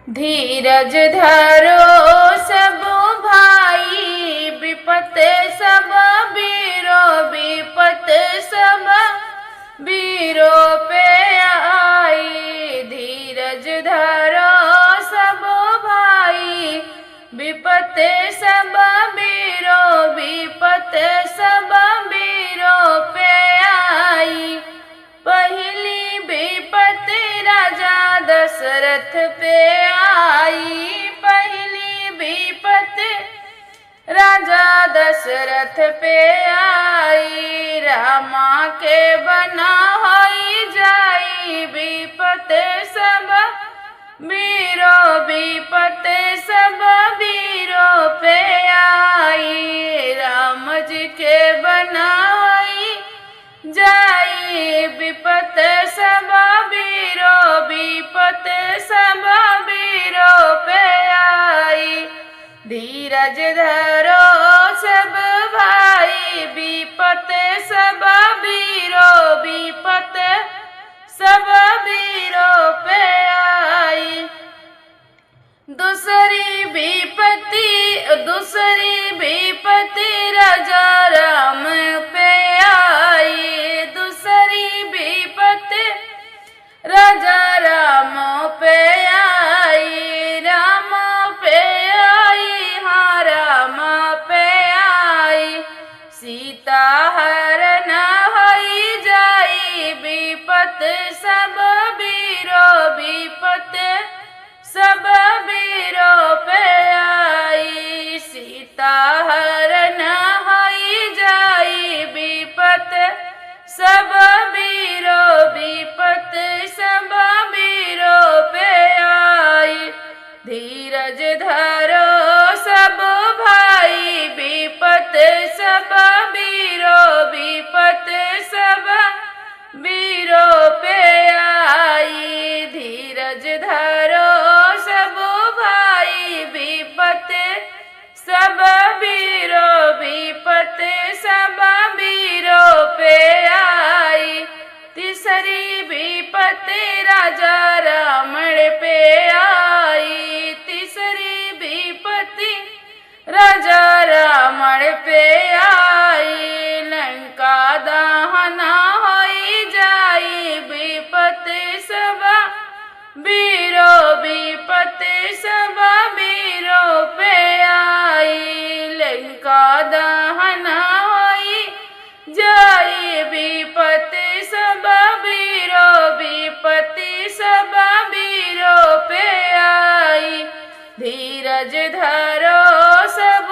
धीरज धरो सब भाई, विपत सब बीरो, विपत सब बीरो पे आई। धीरज धरो सब भाई, विपत सब बीरो, विपत सब बीरो पे आई। पहली विपत राजा दशरथ पे आई, पहली विपत राजा दशरथ पे आई। रामा के बना होई जाई, विपत सब बीरो, विपत सब बीरो पे आई। राम जी के बना होई जाई, विपत सब बीरो, विपत सब बीरो पे आई। धीरज धरो सब भाई, विपत सब बीरो, विपत सब बीरो पे आई। दूसरी विपत्ति राजा राम पे आई। दूसरी विपत्ति राजा राम पे आई, राम पे आई, हाँ राम पे आई। सीता हरण होई जाई, विपत सब बीरो, विपत सब बीरो पे आई। सीता हरण होई जाई, विपत सब बीरो, विपत सब बीरो पे आई। धीरज धरो सब भाई, विपत सब बीरो, विपत सब बीरो पे आई। धीरज धरो सब भाई, विपत सब बीरो, विपत सब बीरो पे आई। तीसरी विपत राजा रावण पे आई, तीसरी विपत्ति राजा रावण पे आई। लंका दहना होई जाई, विपत सब बीरो, विपत सब बीरो पे आई। लंका दहना होई जाई, विपत सब बीरो, विपत सब बीरो पे आई। धीरज धरो सब